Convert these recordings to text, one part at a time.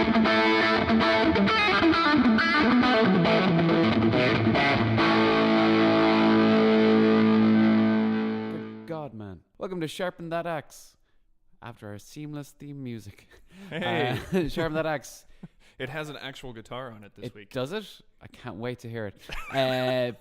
God, man. Welcome to Sharpen That Axe. After our seamless theme music. Hey. Sharpen That Axe. It has an actual guitar on it this week. Does it? I can't wait to hear it.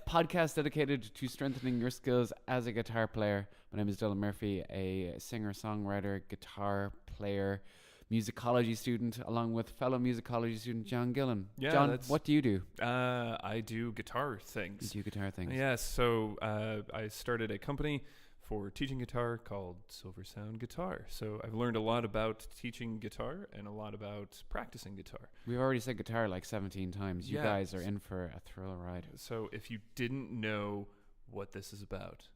Podcast dedicated to strengthening your skills as a guitar player. My name is Dylan Murphy, a singer-songwriter, guitar player, musicology student, along with fellow musicology student Jon Gillin. Yeah, John, what do you do? I do guitar things. You do guitar things. Yes, so I started a company for teaching guitar called Silver Sound Guitar. So I've learned a lot about teaching guitar and a lot about practicing guitar. We've already said guitar like 17 times. You guys are in for a thrill ride. So if you didn't know what this is about,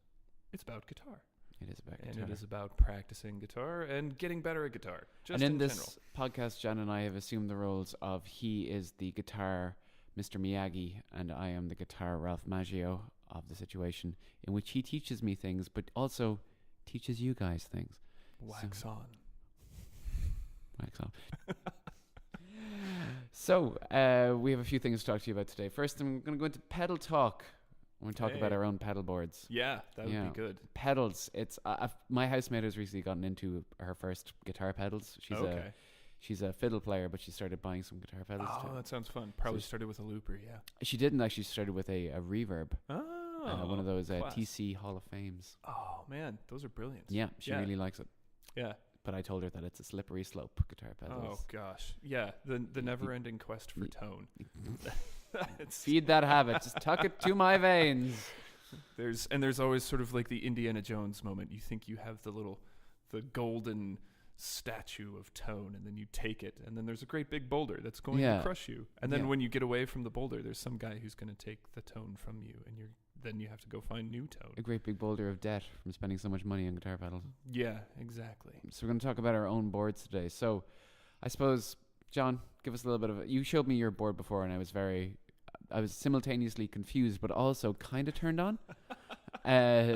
it's about guitar. It is about guitar. And it is about practicing guitar and getting better at guitar. Just and in general. this podcast, John and I have assumed the roles of he is the guitar Mr. Miyagi and I am the guitar Ralph Maggio of the situation, in which he teaches me things but also teaches you guys things. Wax on. Wax off. So we have a few things to talk to you about today. First, I'm going to go into pedal talk. We're going to talk about our own pedal boards. Yeah, that would be good. Pedals. It's my housemate has recently gotten into her first guitar pedals. She's a fiddle player, but she started buying some guitar pedals too. Oh, that sounds fun. Probably started with a looper, yeah. She didn't actually. She started with a reverb. Oh, one of those TC Hall of Fames. Oh, man, those are brilliant. Yeah, she really likes it. Yeah. But I told her that it's a slippery slope, guitar pedals. Oh, gosh. Yeah, the never-ending quest for tone. Feed that habit. Just tuck it to my veins. There's always sort of like the Indiana Jones moment. You think you have the golden statue of tone, and then you take it, and then there's a great big boulder that's going to crush you. And then when you get away from the boulder, there's some guy who's going to take the tone from you, and then you have to go find new tone. A great big boulder of debt from spending so much money on guitar pedals. Yeah, exactly. So we're going to talk about our own boards today. So I suppose, John, give us a little bit of it. You showed me your board before, and I was simultaneously confused, but also kind of turned on.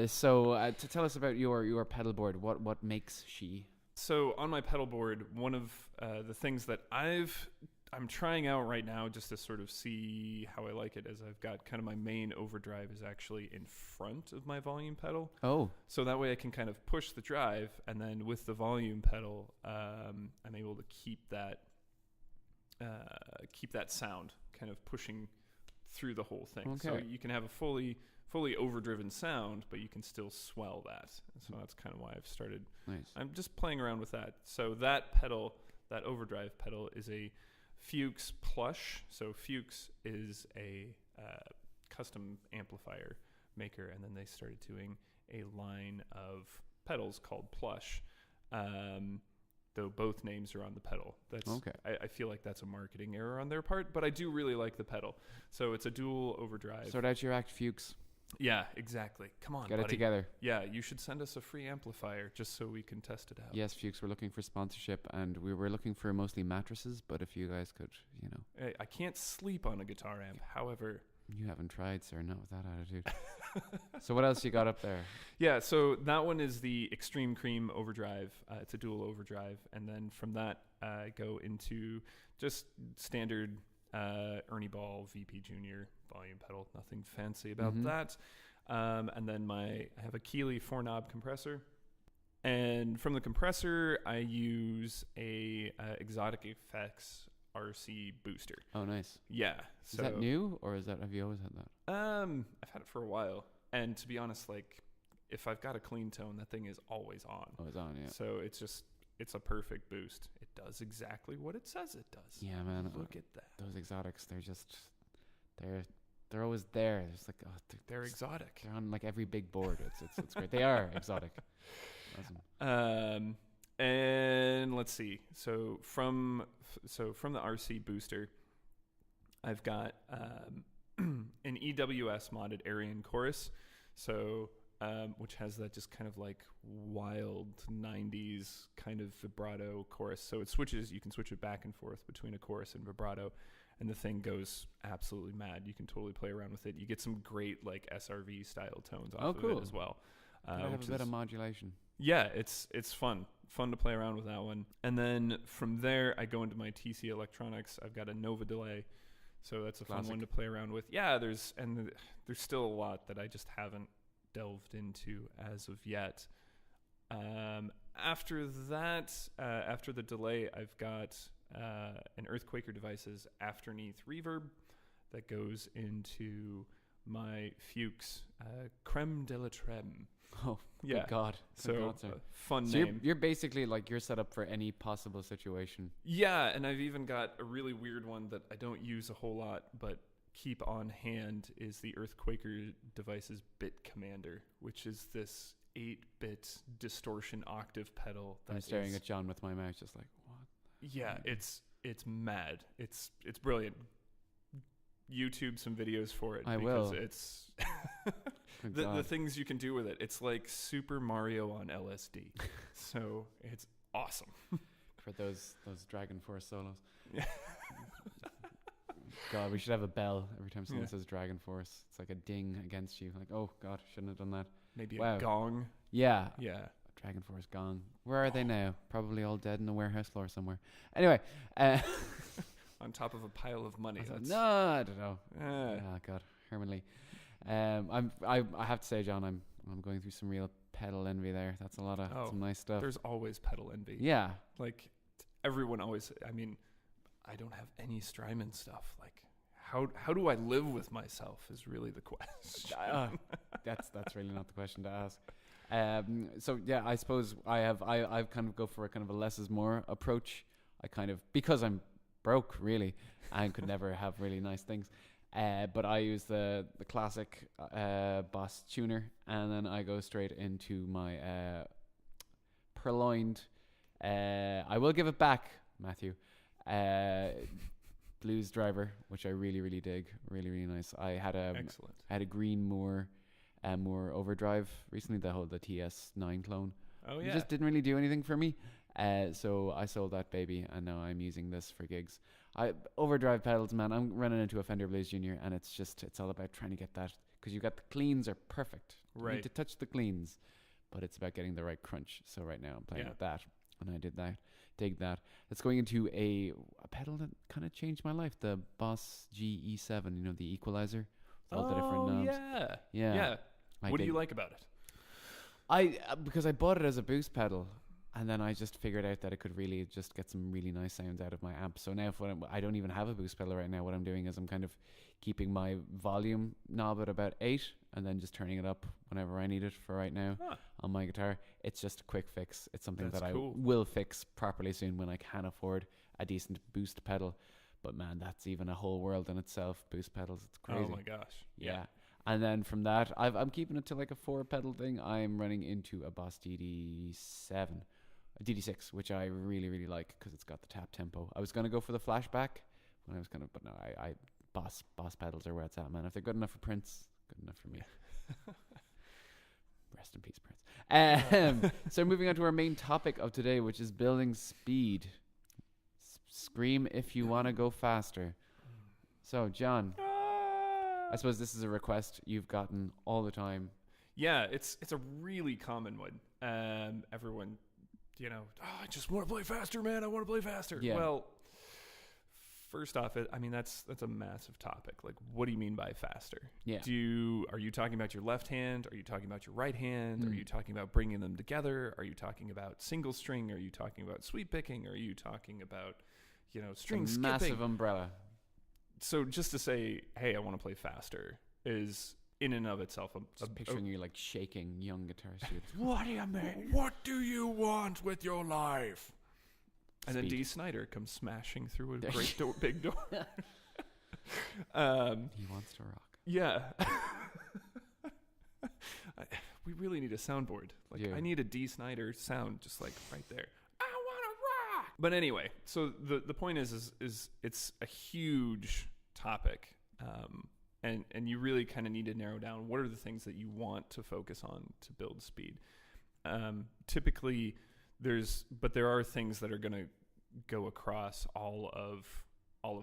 So to tell us about your pedal board, what makes she? So on my pedal board, one of the things that I'm trying out right now just to sort of see how I like it, as I've got kind of my main overdrive is actually in front of my volume pedal. Oh. So that way I can kind of push the drive, and then with the volume pedal, I'm able to keep that sound kind of pushing through the whole thing. Okay. So you can have a fully overdriven sound, but you can still swell that. And so that's kind of why I've started. Nice. I'm just playing around with that. So that pedal, that overdrive pedal, is a Fuchs Plush. So Fuchs is a custom amplifier maker, and then they started doing a line of pedals called Plush. Though both names are on the pedal. That's okay. I feel like that's a marketing error on their part, but I do really like the pedal. So it's a dual overdrive. Sort out your act, Fuchs. Yeah, exactly. Come on, Get buddy. it together. Yeah, you should send us a free amplifier just so we can test it out. Yes, Fuchs, we're looking for sponsorship, and we were looking for mostly mattresses, but if you guys could, Hey, I can't sleep on a guitar amp, however. You haven't tried, sir, not with that attitude. So what else you got up there? Yeah, so that one is the Extreme Cream overdrive. It's a dual overdrive, and then from that I go into just standard Ernie Ball VP Junior volume pedal. Nothing fancy about that. And then I have a Keeley 4-knob compressor. And from the compressor, I use a Exotic Effects RC booster. Oh, nice. Yeah. Is that new, or have you always had that? I've had it for a while. And to be honest, like, if I've got a clean tone, that thing is always on. Always on, yeah. So it's a perfect boost. It does exactly what it says it does. Yeah, man. Look at that. Those exotics, they're always there. It's like, they're exotic. They're on like every big board. It's great. They are exotic. Awesome. And let's see. So from the RC booster, I've got an EWS modded Aryan chorus. So which has that just kind of like wild 90s kind of vibrato chorus. So it switches. You can switch it back and forth between a chorus and vibrato, and the thing goes absolutely mad. You can totally play around with it. You get some great like SRV style tones off of it as well. I have a bit of modulation. Yeah, it's fun to play around with that one. And then from there, I go into my TC Electronics. I've got a Nova delay, so that's a fun one to play around with. Yeah, there's still a lot that I just haven't delved into as of yet. After that, after the delay, I've got an Earthquaker Devices Afterneath reverb that goes into my Fuchs Creme de la Treme. Oh, yeah. Good God. So, fun so name. You're basically like, you're set up for any possible situation. Yeah, and I've even got a really weird one that I don't use a whole lot, but keep on hand, is the Earthquaker Devices Bit Commander, which is this 8-bit distortion octave pedal. I'm staring at John with my mouth just like, what? Yeah, it's mad. It's brilliant. YouTube some videos for it. I because will. It's the things you can do with it. It's like Super Mario on LSD. So it's awesome. For those Dragon Force solos. Yeah. God, we should have a bell every time someone says Dragon Force. It's like a ding against you. Like, oh God, shouldn't have done that. Maybe a gong. Yeah. Yeah. Dragon Force gong. Where are they now? Probably all dead in the warehouse floor somewhere. Anyway. On top of a pile of money. I don't know. Oh God, Herman Lee. I have to say, John, I'm going through some real pedal envy there. That's a lot of some nice stuff. There's always pedal envy. Yeah. Like everyone always. I mean, I don't have any Strymon stuff. Like, how do I live with myself is really the question. That's really not the question to ask. So yeah, I suppose I've kind of go for a kind of a less is more approach. I kind of, because I'm broke really, and could never have really nice things. But I use the classic Boss tuner, and then I go straight into my purloined. I will give it back, Matthew. Blues Driver, which I really, really dig. Really, really nice. I had a green Moore Overdrive recently, the TS9 clone. Oh yeah. It just didn't really do anything for me. So I sold that baby, and now I'm using this for gigs. Overdrive pedals, man. I'm running into a Fender Blues Junior, and it's all about trying to get that, because you got the cleans are perfect. Right. You need to touch the cleans, but it's about getting the right crunch. So right now I'm playing with that, and I dig that. It's going into a pedal that kind of changed my life. The Boss GE7, the equalizer, with all the different knobs. Yeah. What do you like about it? Because I bought it as a boost pedal, and then I just figured out that it could really just get some really nice sounds out of my amp. So now I don't even have a boost pedal right now. What I'm doing is I'm kind of keeping my volume knob at about 8, and then just turning it up whenever I need it for right now on my guitar. It's just a quick fix. It's something I will fix properly soon when I can afford a decent boost pedal. But man, that's even a whole world in itself. Boost pedals, it's crazy. Oh my gosh. Yeah. And then from that, I'm keeping it to like a 4-pedal thing. I'm running into a Boss DD6, which I really, really like because it's got the tap tempo. I was going to go for the flashback when I was going to, but no, I Boss pedals are where it's at, man. If they're good enough for Prince, good enough for me. Rest in peace, Prince. So moving on to our main topic of today, which is building speed. Scream if you want to go faster. So, John, I suppose this is a request you've gotten all the time. Yeah, it's a really common one. Everyone, I just want to play faster, man. I want to play faster. Yeah. Well, first off, that's a massive topic. Like, what do you mean by faster? Yeah. Are you talking about your left hand? Are you talking about your right hand? Are you talking about bringing them together? Are you talking about single string? Are you talking about sweep picking? Are you talking about, string skipping? Massive umbrella. So just to say, hey, I want to play faster is in and of itself just picturing you like shaking young guitar students. What do you mean? What do you want with your life? And then Dee Snyder comes smashing through a big door. He wants to rock. Yeah. We really need a soundboard. I need a Dee Snyder sound just like right there. I want to rock. But anyway, so the point is it's a huge topic. And you really kind of need to narrow down what are the things that you want to focus on to build speed. Typically, there are things that are going to go across all of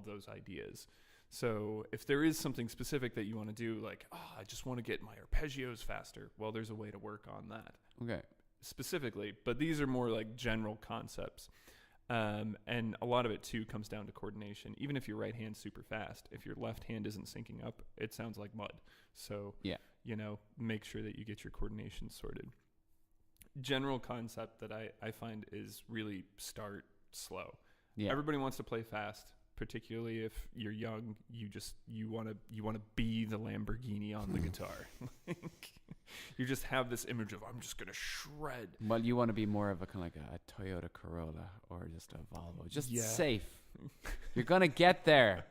those ideas. So if there is something specific that you want to do, like, I just want to get my arpeggios faster, well, there's a way to work on that. Okay. specifically, but these are more like general concepts. And a lot of it too comes down to coordination. Even if your right hand's super fast, if your left hand isn't syncing up, it sounds like mud. So, make sure that you get your coordination sorted. General concept that I find is really start slow. Yeah. Everybody wants to play fast, particularly if you're young. You want to be the Lamborghini on the guitar. You just have this image of, I'm just gonna shred. Well, you want to be more of a kind of like a Toyota Corolla or just a Volvo, just safe. You're gonna get there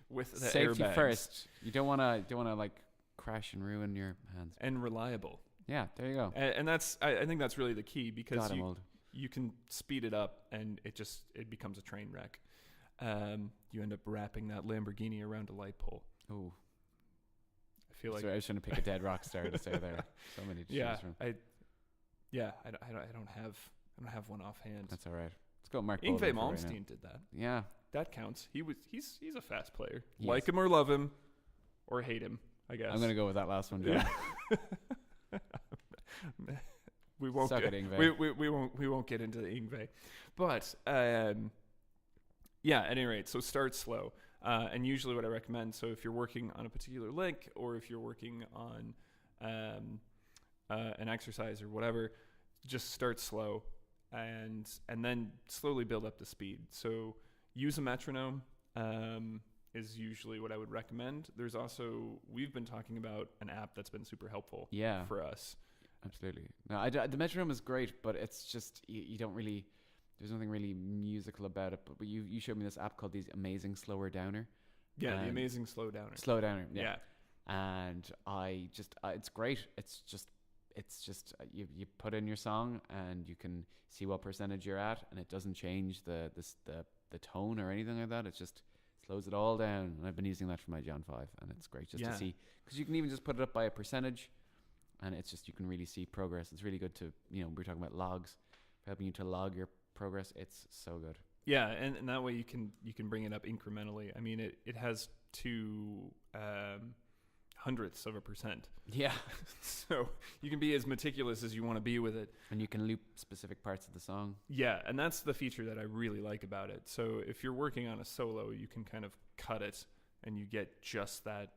with the safety airbags. First. You don't want to like crash and ruin your hands. And reliable. Yeah, there you go. And that's I think that's really the key, because God, I'm old. You can speed it up and it becomes a train wreck. You end up wrapping that Lamborghini around a light pole. Ooh. I feel like I was trying to pick a dead rock star to say there. So many to choose from. I don't have one offhand. That's all right. Let's go Mark Yngwie Bolden Malmsteen right did that. Yeah. That counts. He's a fast player. Yes. Like him or love him or hate him, I guess. I'm going to go with that last one, John. We won't Suck get, it, Yngwie. we won't get into the Yngwie. But at any rate, so start slow. And usually what I recommend, so if you're working on a particular lick or if you're working on an exercise or whatever, just start slow and then slowly build up the speed. So use a metronome is usually what I would recommend. There's also, we've been talking about an app that's been super helpful for us. Absolutely. No, the metronome is great, but it's just, you don't really... There's nothing really musical about it, but you showed me this app called the Amazing Slower Downer. Yeah, the Amazing Slow Downer. Slow Downer, yeah. And it's great. It's just you put in your song and you can see what percentage you're at, and it doesn't change the tone or anything like that. It just slows it all down. And I've been using that for my John 5, and it's great just to see, because you can even just put it up by a percentage, and it's just, you can really see progress. It's really good to, we're talking about logs, helping you to log your progress. It's so good. Yeah, and that way you can bring it up incrementally. I mean, it has 2 hundredths of a percent. Yeah. So you can be as meticulous as you want to be with it. And you can loop specific parts of the song. Yeah, and that's the feature that I really like about it. So if you're working on a solo, you can kind of cut it and you get just that,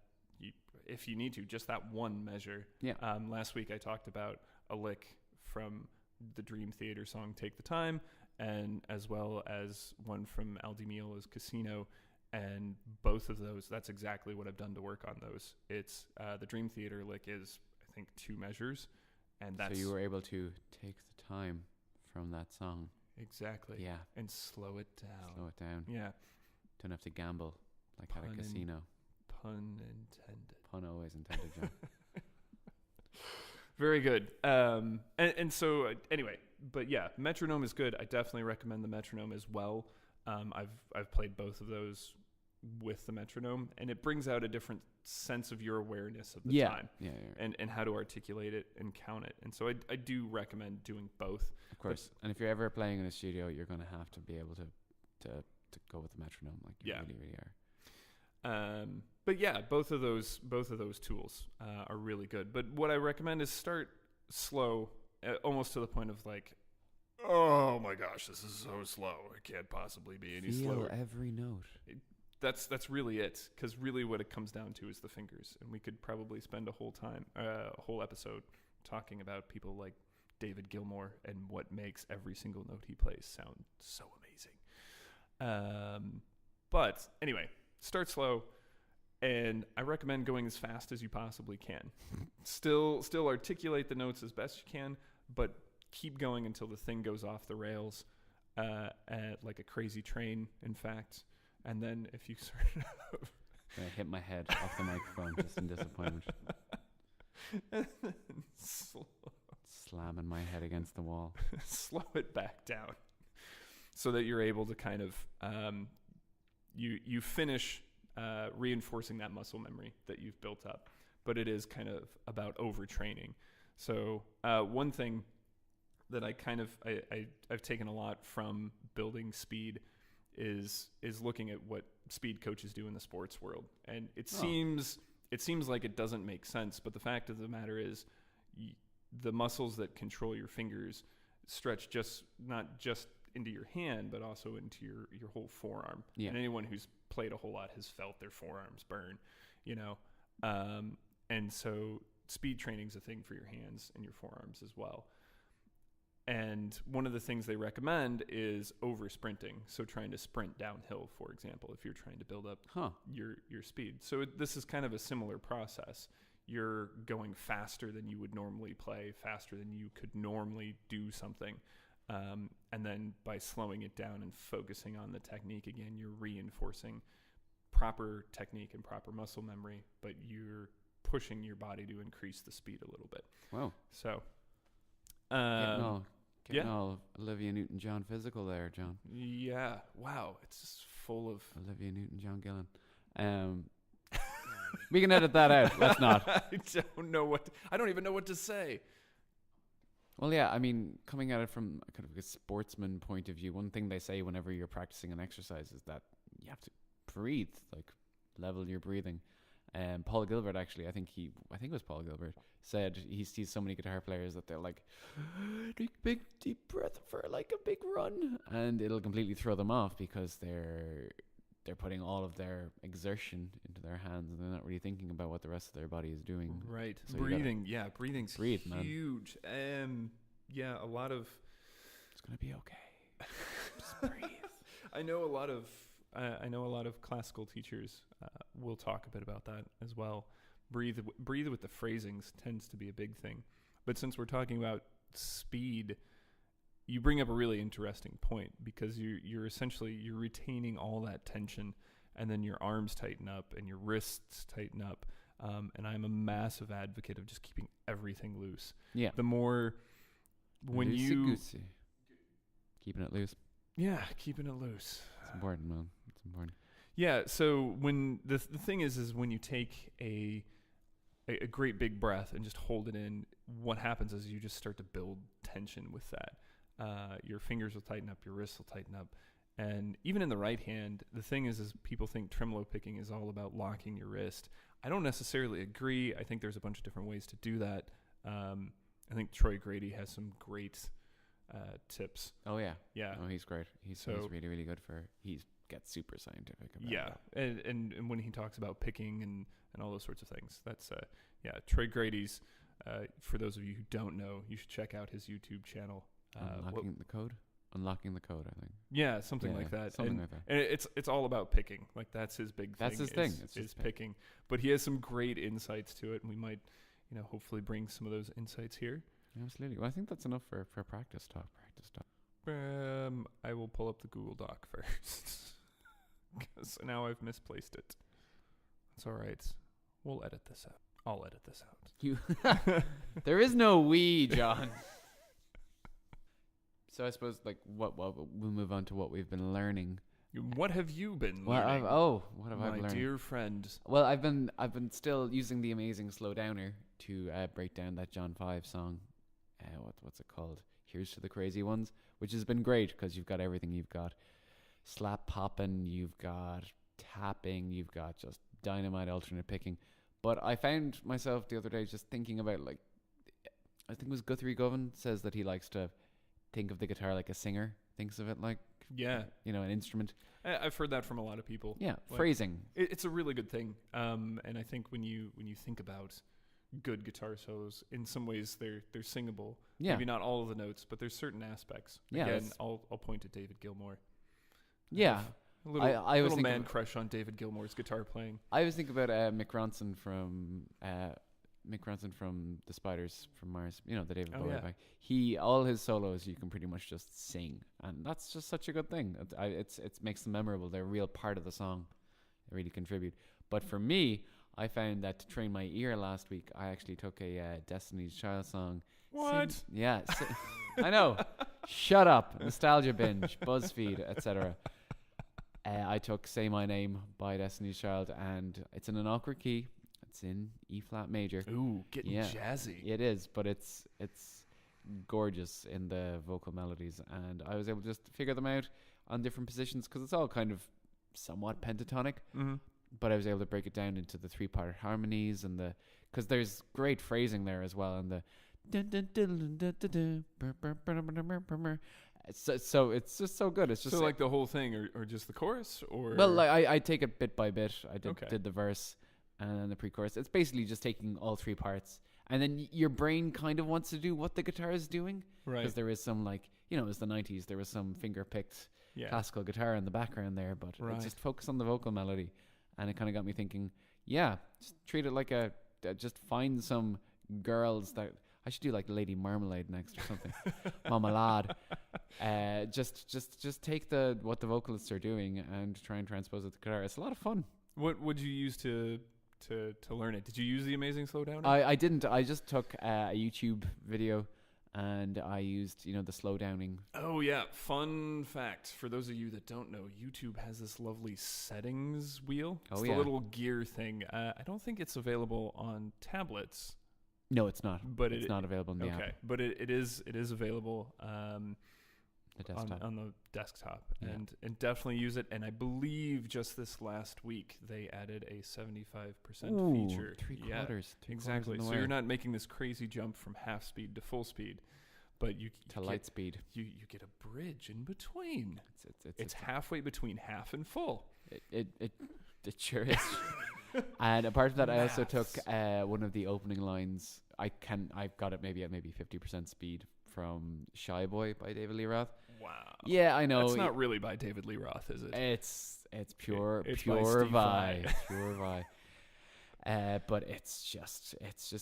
if you need to, just that one measure. Yeah. Last week I talked about a lick from the Dream Theater song Take the Time, and as well as one from Al Di Meola's Casino, and both of those, that's exactly what I've done to work on those. It's the Dream Theater lick is, I think, 2 measures, and that's... So you were able to take the time from that song. Exactly. Yeah. And slow it down. Slow it down. Yeah. Don't have to gamble like at a casino. Pun intended. Pun always intended, John. Very good. And so anyway, but yeah, metronome is good. I definitely recommend the metronome as well. I've played both of those with the metronome, and it brings out a different sense of your awareness of the time, and how to articulate it and count it. And so I do recommend doing both. Of course. And if you're ever playing in a studio, you're going to have to be able to go with the metronome, like you really, really are. But yeah, both of those tools are really good. But what I recommend is start slow, almost to the point of like, oh my gosh, this is so slow. It can't possibly be any slower. Feel every note. That's really it, because really what it comes down to is the fingers. And we could probably spend a whole episode talking about people like David Gilmour and what makes every single note he plays sound so amazing. But anyway, start slow. And I recommend going as fast as you possibly can. Still articulate the notes as best you can, but keep going until the thing goes off the rails, at like a crazy train, in fact. And then if you sort of... I hit my head off the microphone just in disappointment. Slamming my head against the wall. Slow it back down so that you're able to kind of... You finish... reinforcing that muscle memory that you've built up, but it is kind of about overtraining. So one thing that I've taken a lot from building speed is looking at what speed coaches do in the sports world, and it seems like it doesn't make sense, but the fact of the matter is the muscles that control your fingers stretch not just into your hand, but also into your whole forearm. Yeah. And anyone who's played a whole lot has felt their forearms burn, and so speed training is a thing for your hands and your forearms as well. And one of the things they recommend is over sprinting. So trying to sprint downhill, for example, if you're trying to build up your speed. So this is kind of a similar process. You're going faster than you would normally play, faster than you could normally do something. And then by slowing it down and focusing on the technique again, you're reinforcing proper technique and proper muscle memory, but you're pushing your body to increase the speed a little bit. Wow. So getting all Olivia Newton-John physical there, John. Yeah. Wow. It's just full of Olivia Newton-John Gillin. We can edit that out. Let's not. I don't even know what to say. Well, yeah, I mean, coming at it from kind of a sportsman point of view, one thing they say whenever you're practicing an exercise is that you have to breathe, like level your breathing. Paul Gilbert, actually, I think it was Paul Gilbert, said he sees so many guitar players that they're like, take a big deep breath for like a big run, and it'll completely throw them off because they're putting all of their exertion into their hands and they're not really thinking about what the rest of their body is doing. Right. So breathing. Yeah. Breathing's man. huge. Yeah. A lot of. It's going to be okay. Just breathe. I know a lot of classical teachers will talk a bit about that as well. Breathe with the phrasings tends to be a big thing. But since we're talking about speed, you bring up a really interesting point because you're essentially retaining all that tension, and then your arms tighten up and your wrists tighten up. And I'm a massive advocate of just keeping everything loose. Yeah. The more when Loosey-goosey. Keeping it loose. Yeah, keeping it loose. It's important, man. It's important. Yeah. So when the thing is when you take a great big breath and just hold it in, what happens is you just start to build tension with that. Your fingers will tighten up, your wrists will tighten up. And even in the right hand, the thing is people think tremolo picking is all about locking your wrist. I don't necessarily agree. I think there's a bunch of different ways to do that. I think Troy Grady has some great tips. Oh, yeah. Yeah. Oh, he's great. He's really, really good he gets super scientific about that. And when he talks about picking and all those sorts of things, that's, Troy Grady's, for those of you who don't know, you should check out his YouTube channel. Unlocking the code, I think. Yeah, something like that. Something like that. And it's all about picking. Like that's his big thing. That's his thing. It's picking. But he has some great insights to it, and we might, hopefully bring some of those insights here. Absolutely. Well, I think that's enough for practice talk. I will pull up the Google Doc first because now I've misplaced it. It's all right. We'll edit this out. I'll edit this out. There is no we, John. So I suppose we'll move on to what we've been learning. What have you been learning? What have I learned? My dear friend. Well, I've been still using the amazing slow downer to break down that John 5 song. What's it called? Here's to the Crazy Ones, which has been great because you've got everything. You've got slap popping, you've got tapping, you've got just dynamite alternate picking. But I found myself the other day just thinking about I think it was Guthrie Govan says that he likes to think of the guitar like a singer thinks of it like an instrument. I've heard that from a lot of people. Yeah, phrasing. It's a really good thing. And I think when you think about good guitar solos, in some ways they're singable. Yeah. Maybe not all of the notes, but there's certain aspects. Yeah. Again, I'll point to David Gilmour. Yeah. A little man crush on David Gilmour's guitar playing. I was thinking about Mick Ronson from the Spiders from Mars, the David Bowie guy. All his solos you can pretty much just sing, and that's just such a good thing. It makes them memorable. They're a real part of the song. They really contribute. But for me, I found that to train my ear last week, I actually took a Destiny's Child song. What? I know. Shut up. Nostalgia binge, BuzzFeed, etc. I took Say My Name by Destiny's Child, and it's in an awkward key. It's in E flat major. Ooh, getting jazzy. It is, but it's gorgeous in the vocal melodies, and I was able to just figure them out on different positions because it's all kind of somewhat pentatonic. Mm-hmm. But I was able to break it down into the 3-part harmonies because there's great phrasing there as well, and the So it's just so good. It's just So like the whole thing, or just the chorus, or well, like I take it bit by bit. I Okay. did the verse and then the pre-chorus. It's basically just taking all three parts, and then your brain kind of wants to do what the guitar is doing, right? because there is some, like, you know, it was the 90s. There was some finger-picked Yeah. classical guitar in the background there, but Right. it just focused on the vocal melody, and it kind of got me thinking. Yeah, just treat it like just find some girls that I should do, like Lady Marmalade next or something, Marmalade. Just take what the vocalists are doing and try and transpose it to guitar. It's a lot of fun. What would you use to learn it? Did you use the Amazing Slowdowner? I didn't. I just took a YouTube video and I used, you know, the slow downing. Oh yeah, fun fact for those of you that don't know, YouTube has this lovely settings wheel. It's the little gear thing. I don't think it's available on tablets. No, it's not. But it's not available in the app. Okay, but it is available The desktop. on the desktop, Yeah. and definitely use it. And I believe just this last week they added a 75% feature. Three quarters. Exactly. So you're not making this crazy jump from half speed to full speed, but you light speed. You get a bridge in between. It's It's halfway between half and full. It sure is. And apart from that, I also took Maths. one of the opening lines. I've got it maybe at 50% speed from Shy Boy by David Lee Roth. Wow. Yeah, I know. It's not really by David Lee Roth, is it? It's pure It's by pure Steve Vai. Vai. Pure Vai. But it's just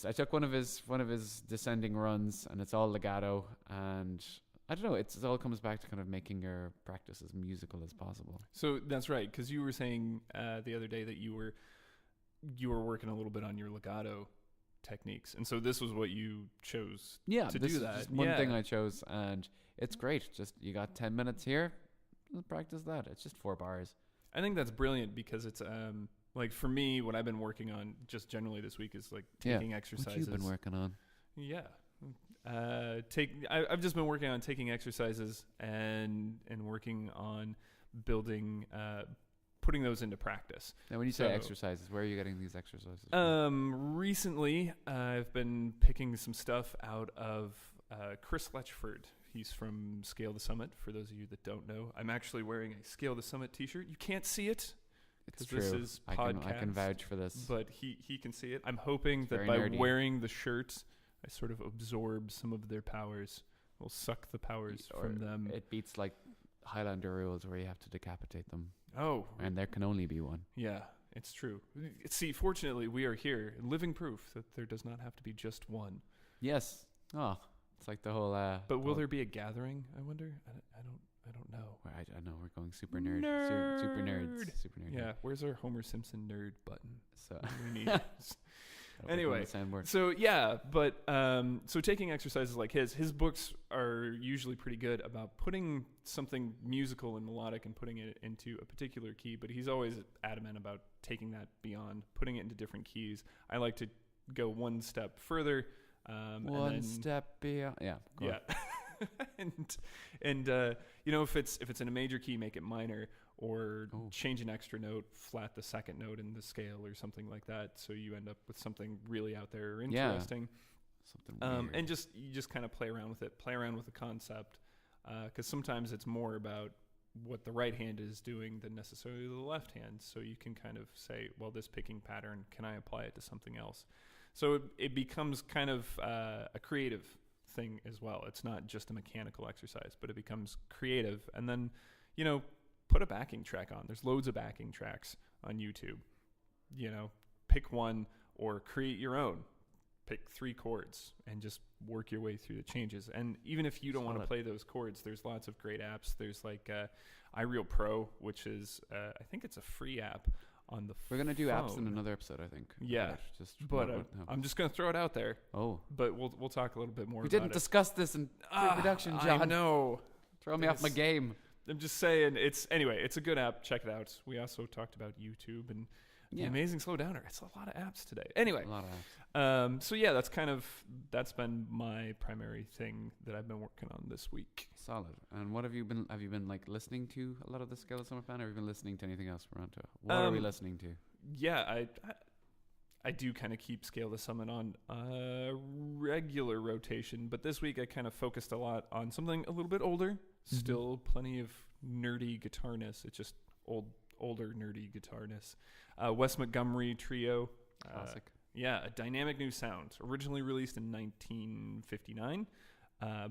I took one of his descending runs, and it's all legato, and I don't know, it all comes back to kind of making your practice as musical as possible. So that's right, because you were saying the other day that you were working a little bit on your legato techniques, and so this was what you chose to this do is that. just one thing I chose, and it's great. Just you got 10 minutes here, let's practice that. It's just 4 bars. I think that's brilliant because it's like for me, what I've been working on just generally this week is like taking exercises. What you've been working on? Yeah. I've just been working on taking exercises and working on building, putting those into practice. Now, when you say exercises, where are you getting these exercises? Recently, I've been picking some stuff out of Chris Letchford. He's from Scale the Summit. For those of you that don't know, I'm actually wearing a Scale the Summit T-shirt. You can't see it. It's true. This is I can vouch for this. But he can see it. I'm hoping that very by nerdy. wearing the shirt, I sort of absorb some of their powers. We'll suck the powers from them. It beats like Highlander rules where you have to decapitate them. Oh. And there can only be one. Yeah, it's true. See, fortunately, we are here, living proof that there does not have to be just one. Yes. Oh, it's like the whole... but will there be a gathering, I wonder? I don't know. I don't know. We're going super nerd. Super nerds. Super nerd. Yeah, where's our Homer Simpson nerd button? So We need Anyway, so yeah, but so taking exercises like his books are usually pretty good about putting something musical and melodic and putting it into a particular key, but he's always adamant about taking that beyond, putting it into different keys. I like to go one step further. One step beyond. Yeah. Yeah. and you know, if it's in a major key, make it minor, or change an extra note, flat the second note in the scale or something like that, so you end up with something really out there or interesting. Something weird. And you just kind of play around with it, play around with the concept, because sometimes it's more about what the right hand is doing than necessarily the left hand. So you can kind of say, well, this picking pattern, can I apply it to something else? So it becomes kind of a creative thing as well. It's not just a mechanical exercise, but it becomes creative. And then, you know, put a backing track on. There's loads of backing tracks on YouTube. You know, pick one or create your own. Pick 3 chords and just work your way through the changes. And even if you don't want to play those chords, there's lots of great apps. There's like iReal Pro, which is, I think it's a free app on the We're going to do phone. apps in another episode, I think. Yeah. I'm just going to throw it out there. Oh. But we'll talk a little bit more We about didn't discuss this in pre-production, John. I know. Throw me off my game. I'm just saying, it's a good app. Check it out. We also talked about YouTube and the Amazing Slowdowner. It's a lot of apps today. Anyway, a lot of apps. So yeah, that's been my primary thing that I've been working on this week. Solid. And what have you been like listening to a lot of the Scale of Summer Plan, or have you been listening to anything else we're on to? What are we listening to? Yeah, I do kind of keep Scale the Summit on a regular rotation, but this week I kind of focused a lot on something a little bit older. Still plenty of nerdy guitarness. It's just older nerdy guitarness. Wes Montgomery Trio. Classic. Yeah, a dynamic new sound. Originally released in 1959,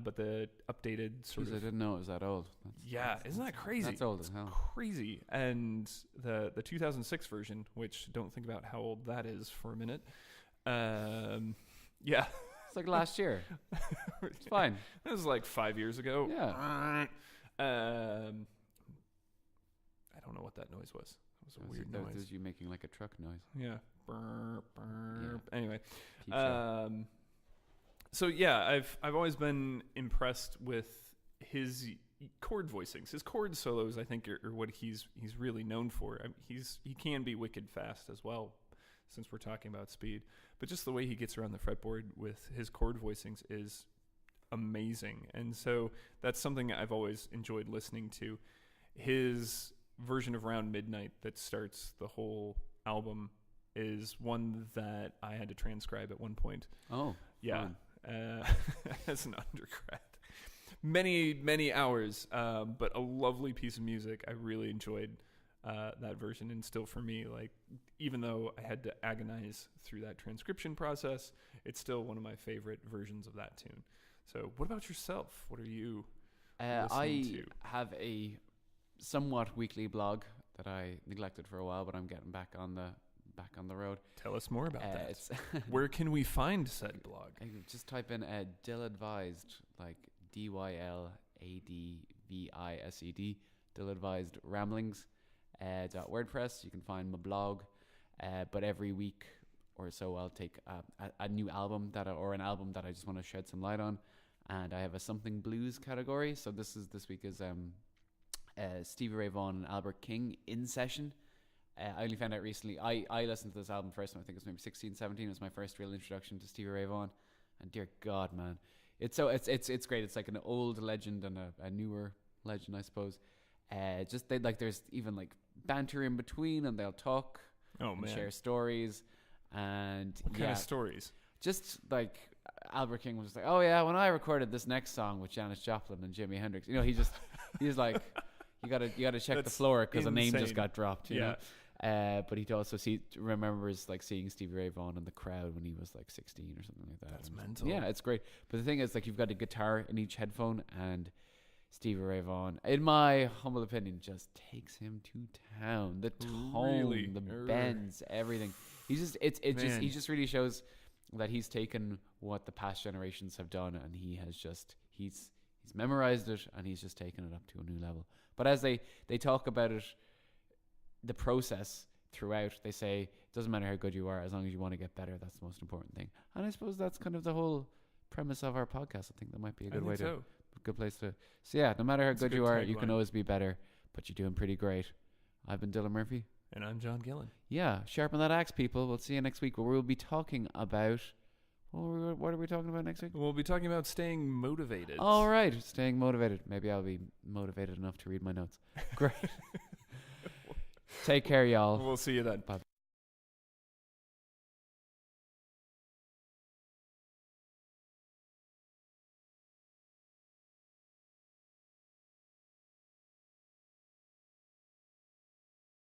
but the updated sort Jeez, of... I didn't know it was that old. Isn't that crazy? That's old as hell. Crazy. And the 2006 version, which don't think about how old that is for a minute. Yeah. It's like last year. It's fine. That was like 5 years ago. Yeah. I don't know what that noise was. It was a weird noise. That was you making like a truck noise. Yeah. Burp, burp. Yeah. Anyway. Peep show. So yeah, I've always been impressed with his chord voicings. His chord solos, I think, are what he's really known for. He can be wicked fast as well, since we're talking about speed. But just the way he gets around the fretboard with his chord voicings is amazing. And so that's something I've always enjoyed listening to. His version of Round Midnight that starts the whole album is one that I had to transcribe at one point. Oh, yeah. As an undergrad. Many hours, but a lovely piece of music. I really enjoyed that version, and still for me, like, even though I had to agonize through that transcription process, it's still one of my favorite versions of that tune. So what about yourself? What are you listening to? I have a somewhat weekly blog that I neglected for a while, but I'm getting back on the road. Tell us more about that. Where can we find said blog? Just type in Dill Advised, like DYLADVISED, Dill Advised Ramblings. .wordpress. You can find my blog, but every week or so I'll take a new album or an album that I just want to shed some light on, and I have a something blues category. So this week is Stevie Ray Vaughan and Albert King in session. I only found out recently. I listened to this album first, and I think it was maybe 16, 17. It was my first real introduction to Stevie Ray Vaughan, and dear God, man, it's great. It's like an old legend and a newer legend, I suppose. There's even like banter in between, and they'll talk and share stories. And what kind of stories? Just like Albert King was like, oh yeah, when I recorded this next song with Janis Joplin and Jimi Hendrix, he's like, you gotta check the floor because a name just got dropped. You know? But he also remembers like seeing Stevie Ray Vaughan in the crowd when he was like 16 or something like that. That's mental. Yeah, it's great. But the thing is, like, you've got a guitar in each headphone, and Stevie Ray Vaughan, in my humble opinion, just takes him to town. The tone, the bends, everything. He just really shows that he's taken what the past generations have done, and he's memorized it, and he's just taken it up to a new level. But as they talk about it, the process throughout, they say it doesn't matter how good you are, as long as you want to get better. That's the most important thing. And I suppose that's kind of the whole premise of our podcast. I think that might be a good way to. Good place to. So yeah, no matter how good you are, you can always be better, but you're doing pretty great. I've been Dylan Murphy. And I'm Jon Gillin. Yeah, sharpen that axe, people. We'll see you next week, where we'll be talking about... What are we talking about next week? We'll be talking about staying motivated. All right, staying motivated. Maybe I'll be motivated enough to read my notes. Great. Take care, y'all. We'll see you then. Bye.